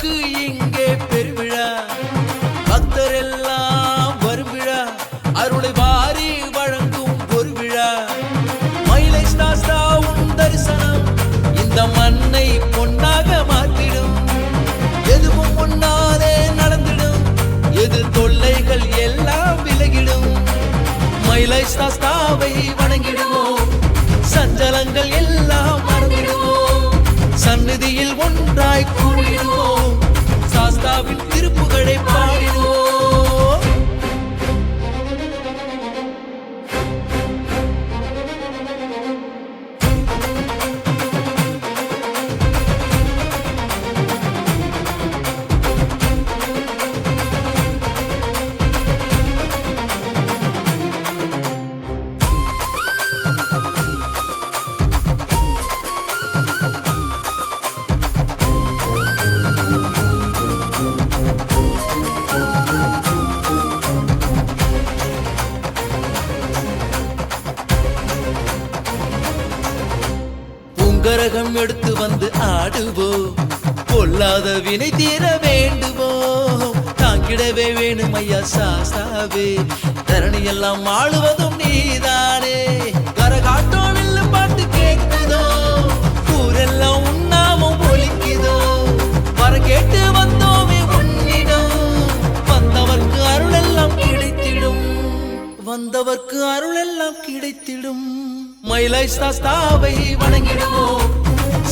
உனக்கு இங்கே பெருவிழா, பக்தர் எல்லாம் வரும் விழா, அருளை வாரி வழங்கும் ஒரு விழா. மயிலை சாஸ்தா உன் தரிசனம் இந்த மண்ணை பொன்னாக மாற்றிடும். எதுவும் முன்னாலே நடந்திடும், எதிர் தொல்லைகள் எல்லாம் விலகிடும். மயிலை சாஸ்தாவை வணங்கிடுவோம், சஞ்சலங்கள் எல்லாம் மறந்திடுவோம். சந்நிதியில் ஒன்றாய் கூடிடுவோம், சாஸ்தாவின் திருப்புகழை பாடிடுவோம். கரகம் எடுத்து வந்து ஆடுவோம், பொல்லாத வினை தீர வேண்டுவோம். தாங்கிடவே வேணும் ஐயா சாஸ்தாவே, தரணி எல்லாம் ஆளுவதும் நீதானே. கரகாட்டம் வில்லு பாட்டு கேட்குதோ, ஊரெல்லாம் உண்ணாமும் ஒலிக்குதோ. வர கேட்டு வந்தோமே உன்னிடம், வந்தவர்க்கு அருள் எல்லாம் கிடைத்திடும், வந்தவர்க்கு அருள் எல்லாம் கிடைத்திடும். மயிலை சாஸ்தாவை வணங்கிடுவோம்,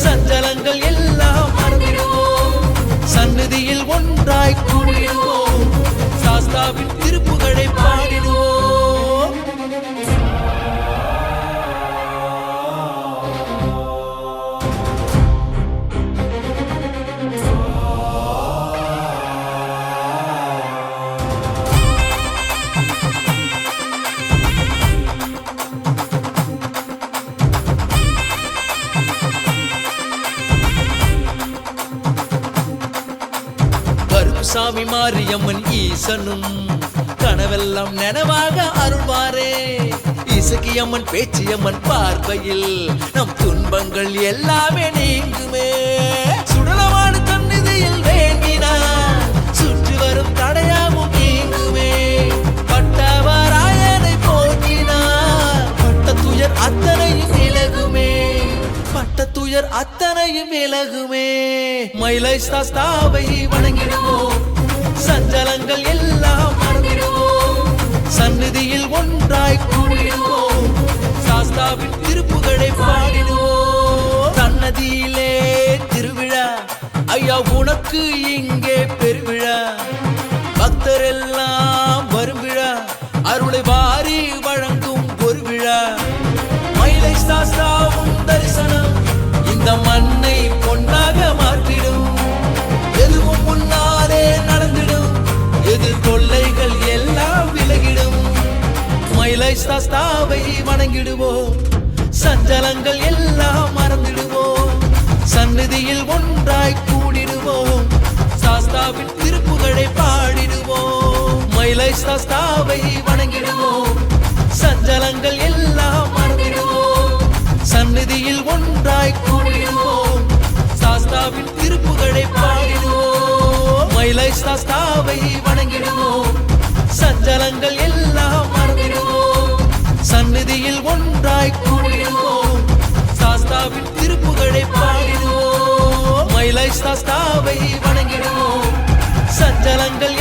சஞ்சலங்கள் எல்லாம் மறந்திடுவோம். சந்நிதியில் ஒன்றாய் கூடிடுவோம், சாஸ்தாவின் திருப்புகழை பாடிடுவோம். சாமி மாரியம்மன் ஈசனும் கனவெல்லாம் நனவாக அருள்வாரே. இசக்கியம்மன் பேச்சியம்மன் பார்வையில் நம் துன்பங்கள் எல்லாமே நீங்குமே. சுடலமான சந்நிதியில் வேண்டினார் சுற்றி வரும் தடையாவும் நீங்குமே. பட்டவராயனை போற்றினார் பட்ட துயர் அத்தனையும் விலகுமே, பட்ட துயர் அத்தனையும் விலகுமே. மயிலை சாஸ்தாவை வணங்கிடுவோம், சஞ்சலங்கள் எல்லாம் மறந்திடுவோம். சந்நிதியில் ஒன்றாய் கூடிடுவோம், சாஸ்தாவின் திருப்புகழை பாடிடுவோம். சன்னதியிலே திருவிழா, ஐயா உனக்கு இங்கே பெருவிழா, பக்தர் எல்லாம் வரும் விழா, அருளை வாரி வழங்கும் ஒரு விழா. மயிலை சாஸ்தா உன் தரிசனம் இந்த மண்ணை பொன்னாக மாற்றிடும். எதுவும் முன்னாலே நடந்திடும், எதிர் தொல்லைகள் எல்லாம் விலகிடும். மயிலை சாஸ்தாவை வணங்கிடுவோம், சஞ்சலங்கள் எல்லாம் மறந்திடுவோம். சந்நிதியில் ஒன்றாய் கூடிடுவோம், சாஸ்தாவின் திருப்புகழை பாடிடுவோம். மயிலை சாஸ்தாவை வணங்கிடுவோம், சஞ்சலங்கள் எல்லாம் மறந்திடுவோம். சந்நிதியில் ஒன்றாய் கூடிடுவோம், சாஸ்தாவின் திருப்புகழை பாடிடுவோம். மயிலை சாஸ்தாவை வணங்கிடுவோம், சஞ்சலங்கள் எல்லாம் மறந்திடுவோம். சந்நிதியில் ஒன்றாய் கூடிடுவோம், சாஸ்தாவின் திருப்புகழை பாடிடுவோம். மயிலை சாஸ்தாவை வணங்கிடுவோம், சஞ்சலங்கள்